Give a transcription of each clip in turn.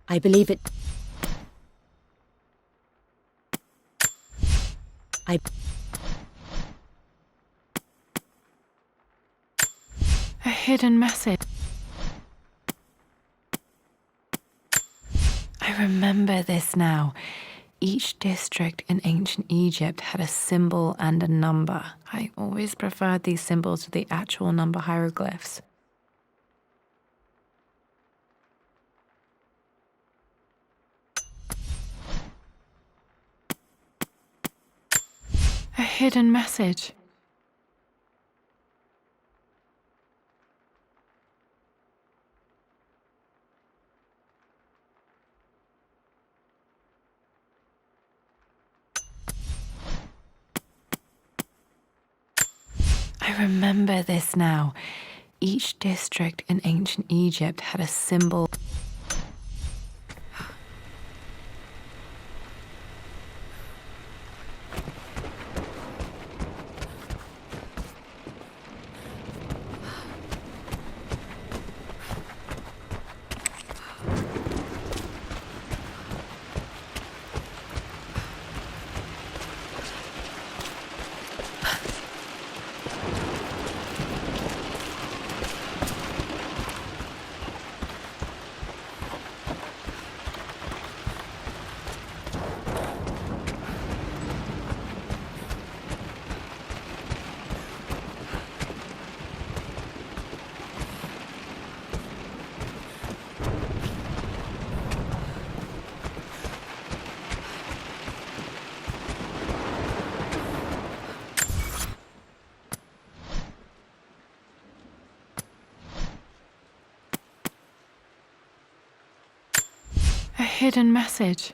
I believe it. I. A hidden message. I remember this now. Each district in ancient Egypt had a symbol and a number. I always preferred these symbols to the actual number hieroglyphs. A hidden message. I remember this now. Each district in ancient Egypt had a symbol. A hidden message.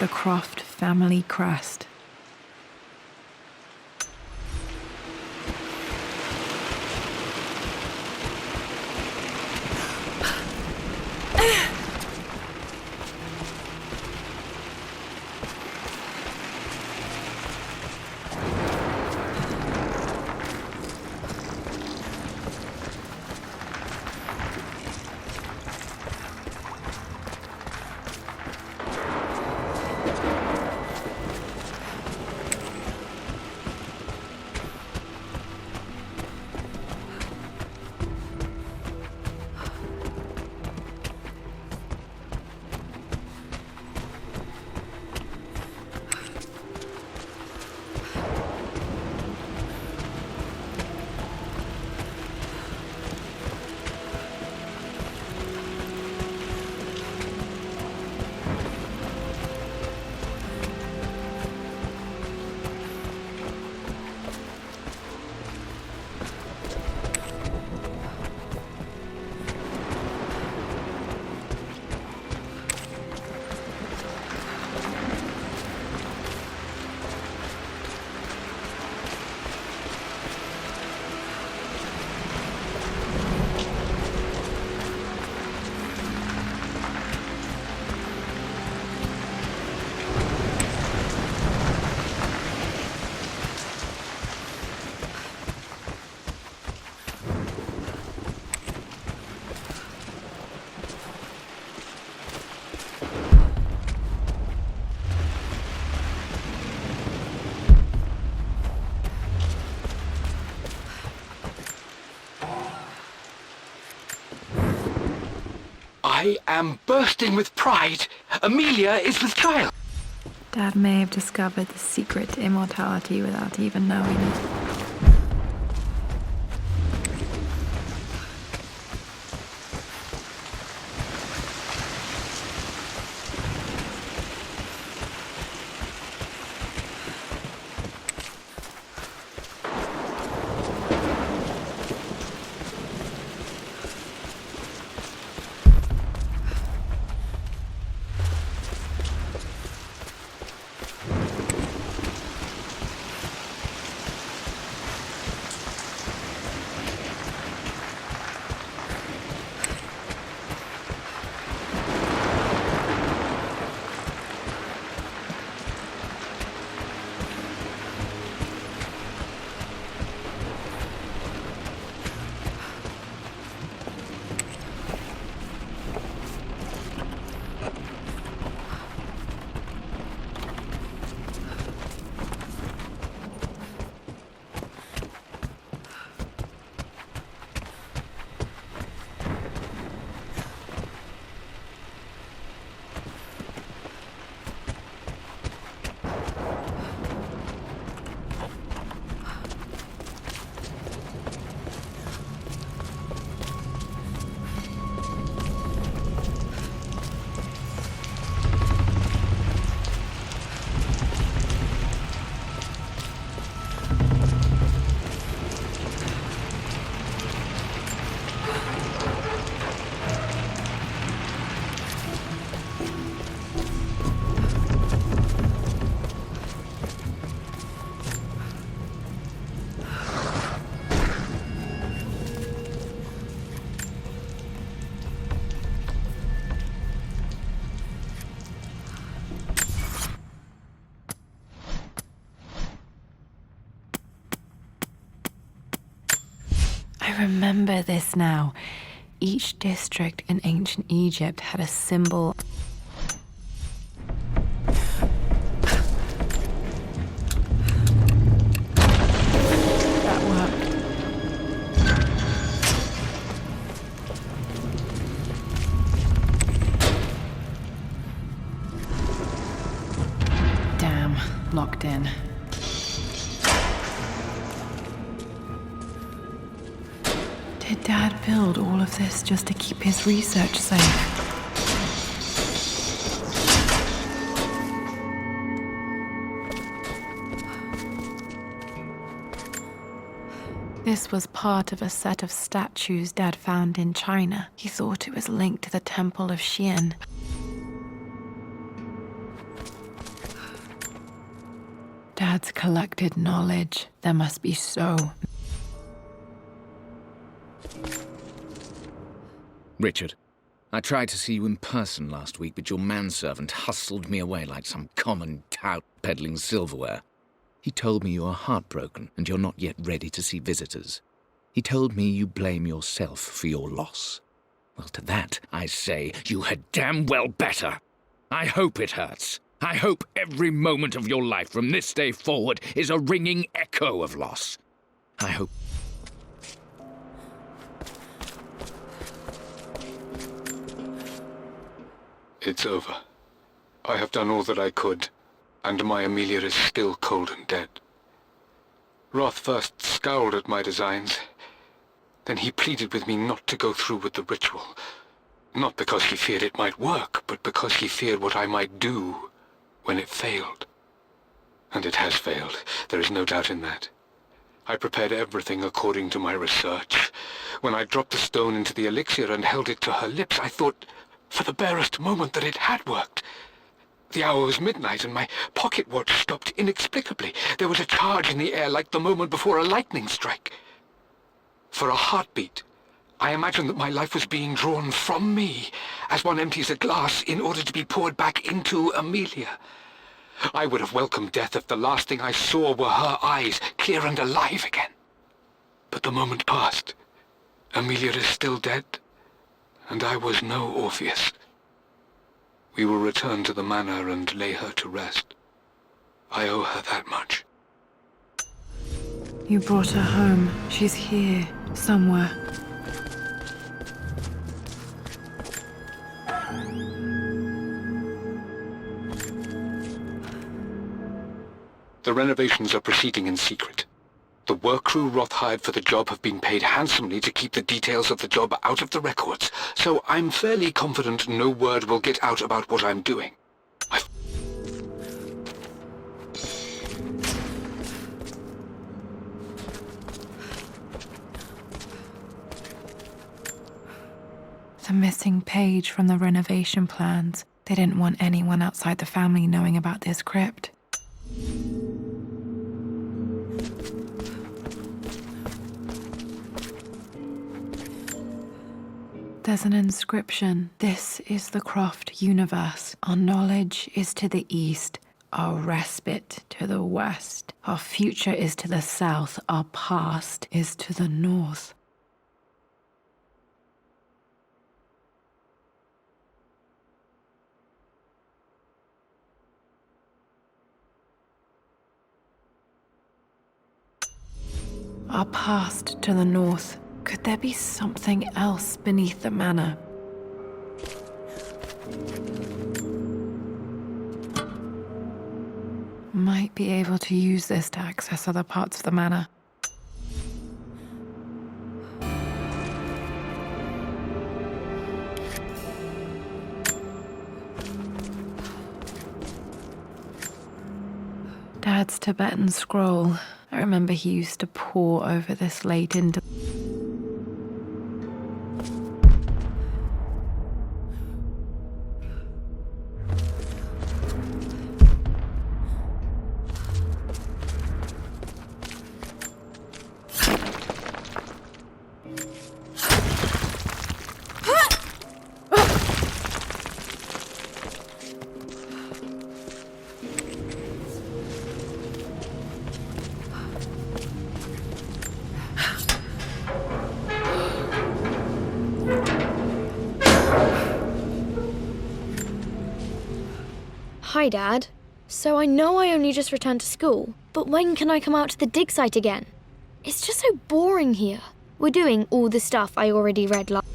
The Croft family crest. I am bursting with pride. Amelia is with child. Dad may have discovered the secret to immortality without even knowing it. I remember this now. Each district in ancient Egypt had a symbol. That worked. Damn, locked in. Did Dad build all of this just to keep his research safe? This was part of a set of statues Dad found in China. He thought it was linked to the Temple of Xian. Dad's collected knowledge. There must be so. Richard, I tried to see you in person last week, but your manservant hustled me away like some common tout peddling silverware. He told me you are heartbroken and you're not yet ready to see visitors. He told me you blame yourself for your loss. Well, to that, I say you had damn well better. I hope it hurts. I hope every moment of your life from this day forward is a ringing echo of loss. I hope... It's over. I have done all that I could, and my Amelia is still cold and dead. Roth first scowled at my designs. Then he pleaded with me not to go through with the ritual. Not because he feared it might work, but because he feared what I might do when it failed. And it has failed. There is no doubt in that. I prepared everything according to my research. When I dropped the stone into the elixir and held it to her lips, I thought for the barest moment that it had worked. The hour was midnight and my pocket watch stopped inexplicably. There was a charge in the air like the moment before a lightning strike. For a heartbeat, I imagined that my life was being drawn from me as one empties a glass in order to be poured back into Amelia. I would have welcomed death if the last thing I saw were her eyes, clear and alive again. But the moment passed. Amelia is still dead, and I was no Orpheus. We will return to the manor and lay her to rest. I owe her that much. You brought her home. She's here, somewhere. The renovations are proceeding in secret. The work crew Roth hired for the job have been paid handsomely to keep the details of the job out of the records, so I'm fairly confident no word will get out about what I'm doing. The missing page from the renovation plans. They didn't want anyone outside the family knowing about this crypt. There's an inscription. This is the Croft universe. Our knowledge is to the east, our respite to the west. Our future is to the south, our past is to the north. Our past to the north. Could there be something else beneath the manor? Might be able to use this to access other parts of the manor. Dad's Tibetan scroll. I remember he used to pore over this late into... Hi, Dad. So I know I only just returned to school, but when can I come out to the dig site again? It's just so boring here. We're doing all the stuff I already read last.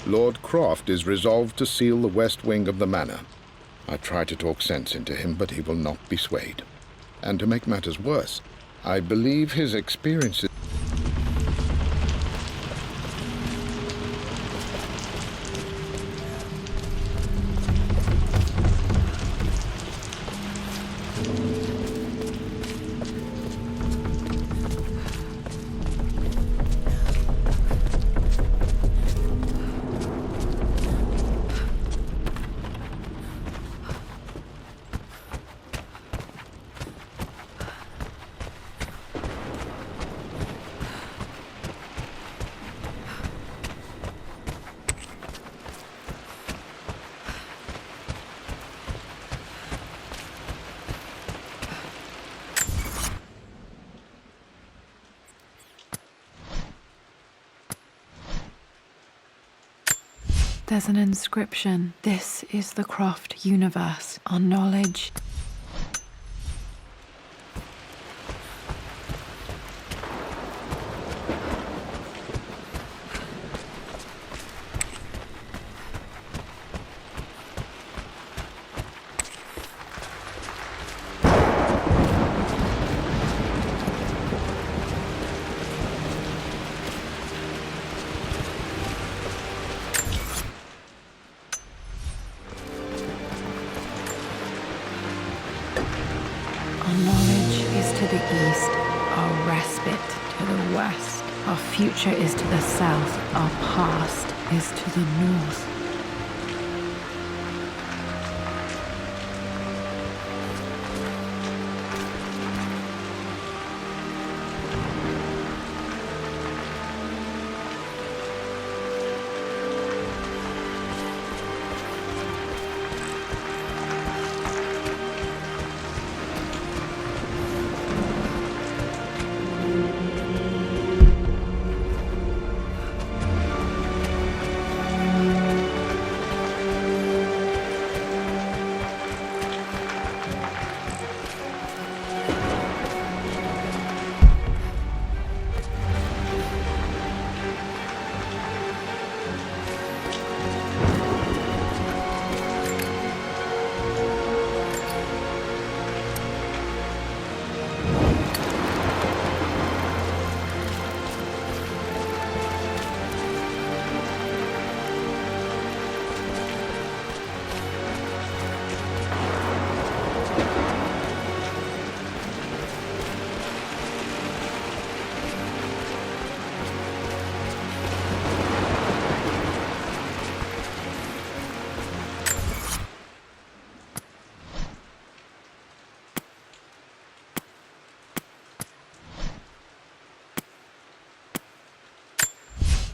Lord Croft is resolved to seal the west wing of the manor. I try to talk sense into him, but he will not be swayed. And to make matters worse, I believe his experiences... There's an inscription. This is the Croft universe. Our knowledge. Our knowledge is to the east, our respite to the west. Our future is to the south, our past is to the north.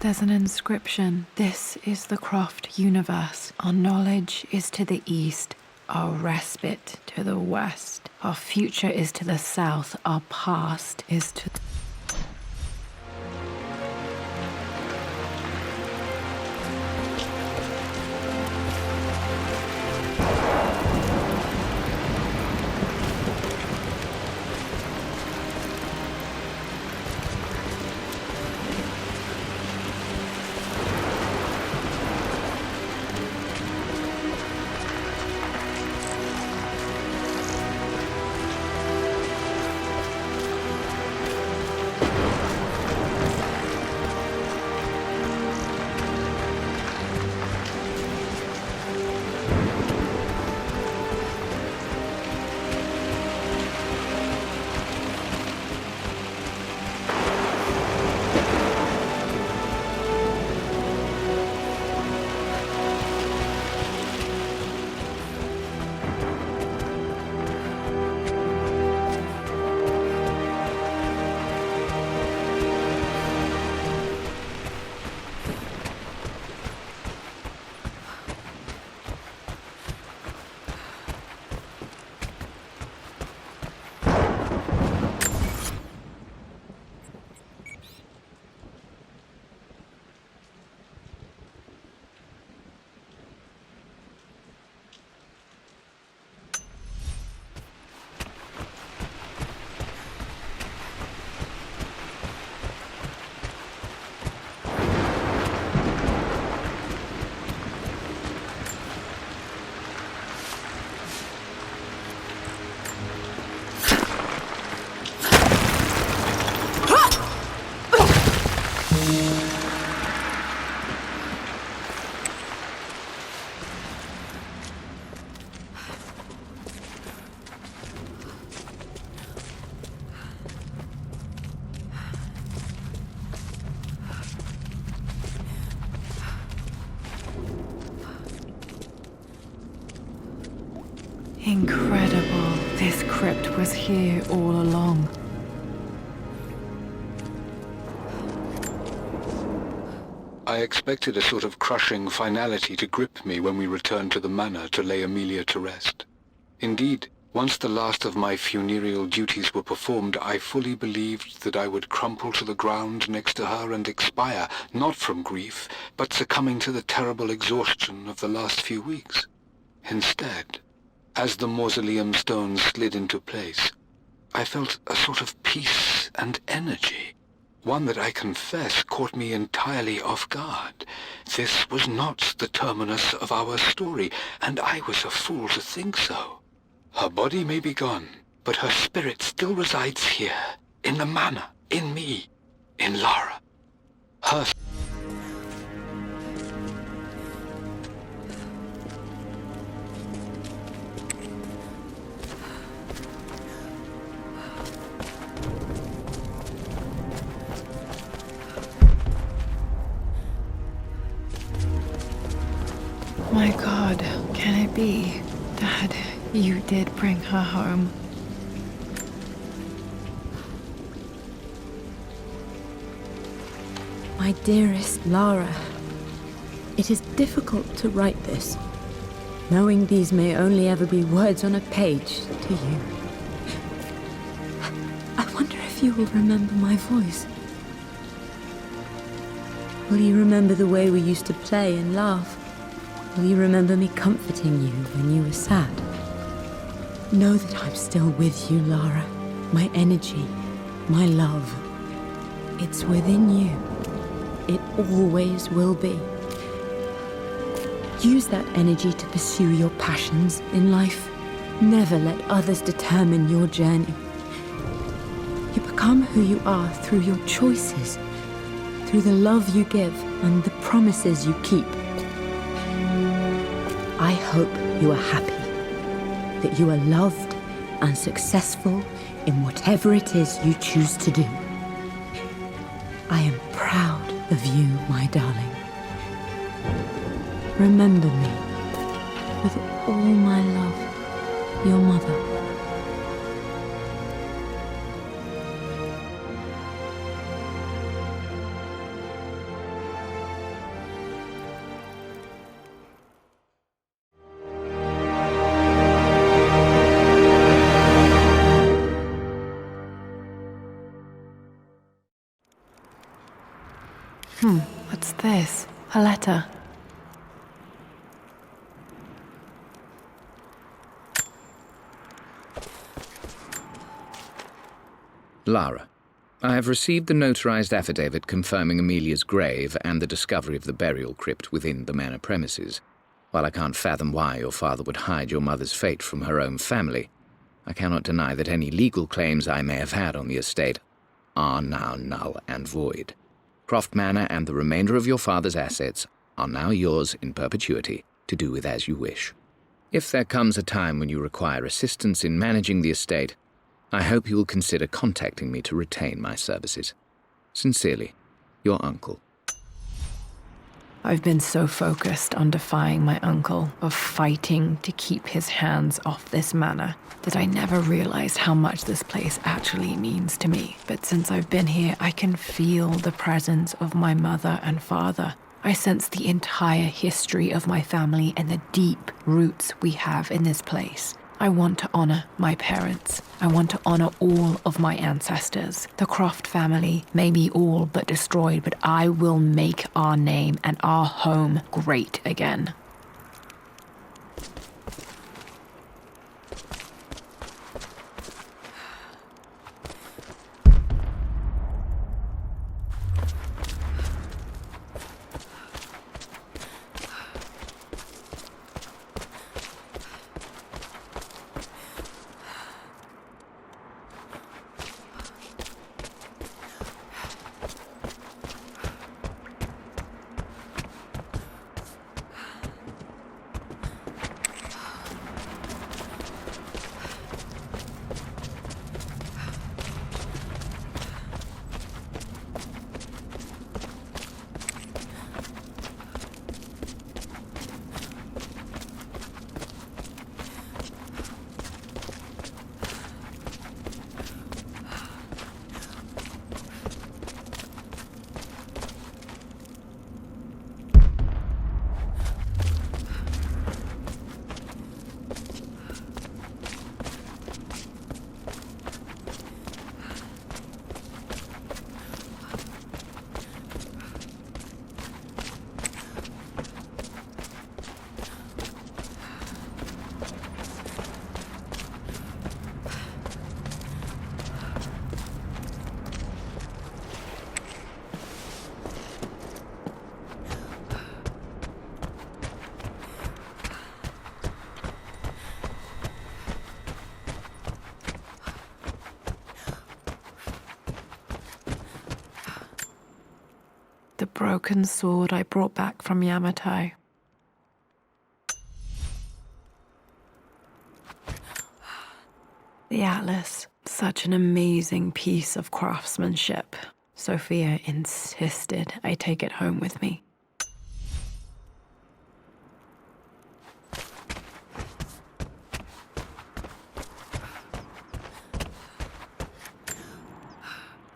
There's an inscription. This is the Croft universe. Our knowledge is to the east, our respite to the west. Our future is to the south, our past is to the... Incredible. This crypt was here all along. I expected a sort of crushing finality to grip me when we returned to the manor to lay Amelia to rest. Indeed, Once the last of my funereal duties were performed, I fully believed that I would crumple to the ground next to her and expire, not from grief, but succumbing to the terrible exhaustion of the last few weeks. Instead, as the mausoleum stones slid into place, I felt a sort of peace and energy, one that I confess caught me entirely off guard. This was not the terminus of our story, and I was a fool to think so. Her body may be gone, but her spirit still resides here, in the manor, in me, in Lara. Her... My God, can it be? Dad, you did bring her home. My dearest Lara, it is difficult to write this, knowing these may only ever be words on a page to you. I wonder if you will remember my voice. Will you remember the way we used to play and laugh? Will you remember me comforting you when you were sad? Know that I'm still with you, Lara. My energy, my love. It's within you. It always will be. Use that energy to pursue your passions in life. Never let others determine your journey. You become who you are through your choices, through the love you give and the promises you keep. I hope you are happy, that you are loved and successful in whatever it is you choose to do. I am proud of you, my darling. Remember me, with all my love, your mother. What's this? A letter. Lara, I have received the notarized affidavit confirming Amelia's grave and the discovery of the burial crypt within the manor premises. While I can't fathom why your father would hide your mother's fate from her own family, I cannot deny that any legal claims I may have had on the estate are now null and void. Croft Manor and the remainder of your father's assets are now yours in perpetuity to do with as you wish. If there comes a time when you require assistance in managing the estate, I hope you will consider contacting me to retain my services. Sincerely, your uncle. I've been so focused on defying my uncle, of fighting to keep his hands off this manor, that I never realized how much this place actually means to me. But since I've been here, I can feel the presence of my mother and father. I sense the entire history of my family and the deep roots we have in this place. I want to honor my parents. I want to honor all of my ancestors. The Croft family may be all but destroyed, but I will make our name and our home great again. broken sword I brought back from Yamatai. The Atlas, such an amazing piece of craftsmanship. Sophia insisted I take it home with me.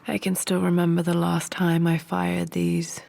I can still remember the last time I fired these.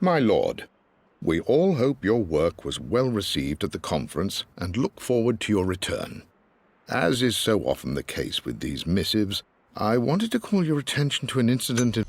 My lord, we all hope your work was well received at the conference and look forward to your return. As is so often the case with these missives, I wanted to call your attention to an incident in...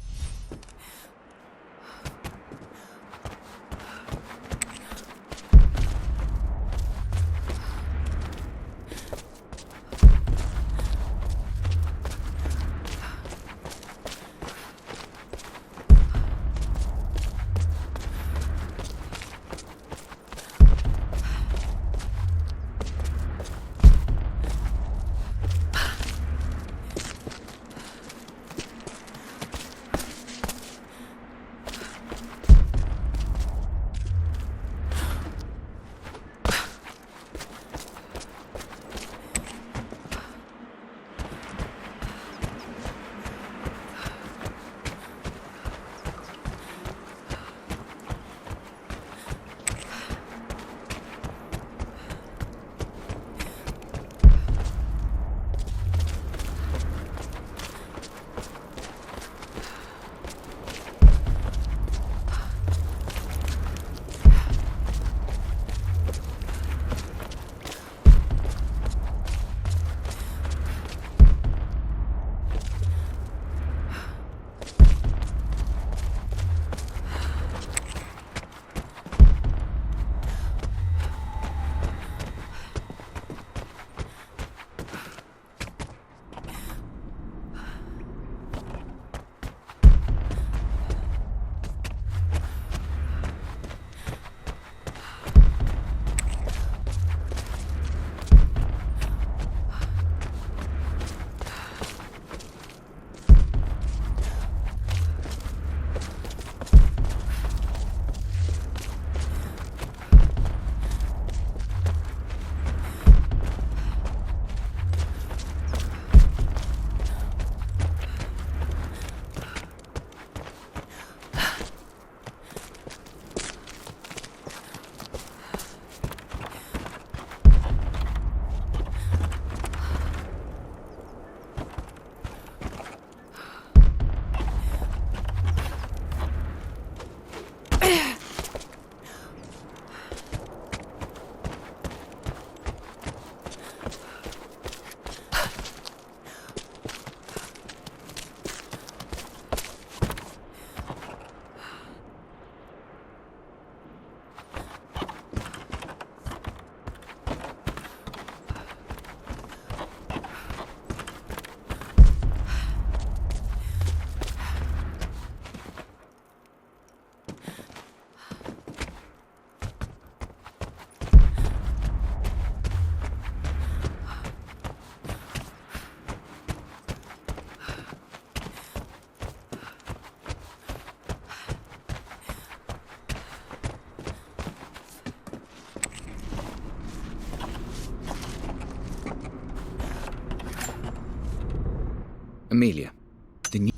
Amelia, the new...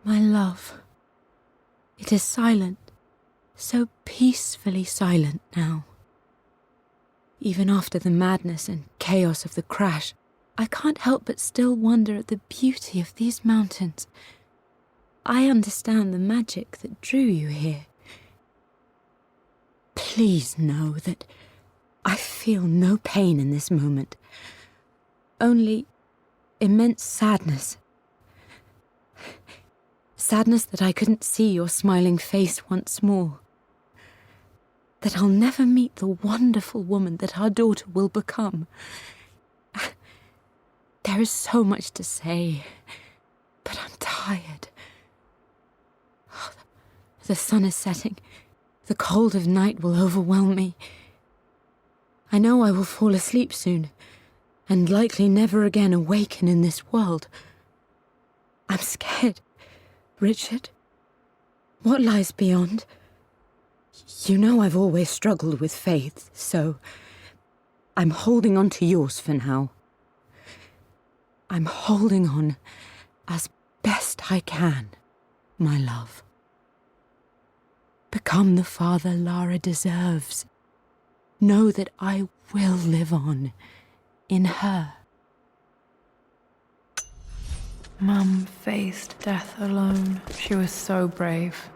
My love, it is silent, so peacefully silent now. Even after the madness and chaos of the crash, I can't help but still wonder at the beauty of these mountains. I understand the magic that drew you here. Please know that I feel no pain in this moment, only immense sadness. Sadness that I couldn't see your smiling face once more. That I'll never meet the wonderful woman that our daughter will become. There is so much to say, but I'm tired. The sun is setting. The cold of night will overwhelm me. I know I will fall asleep soon, and likely never again awaken in this world. I'm scared. Richard, what lies beyond? You know I've always struggled with faith, so I'm holding on to yours for now. I'm holding on as best I can, my love. Become the father Lara deserves. Know that I will live on in her. Mum faced death alone. She was so brave.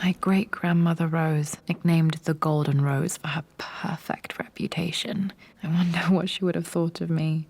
My great-grandmother Rose, nicknamed the Golden Rose for her perfect reputation. I wonder what she would have thought of me.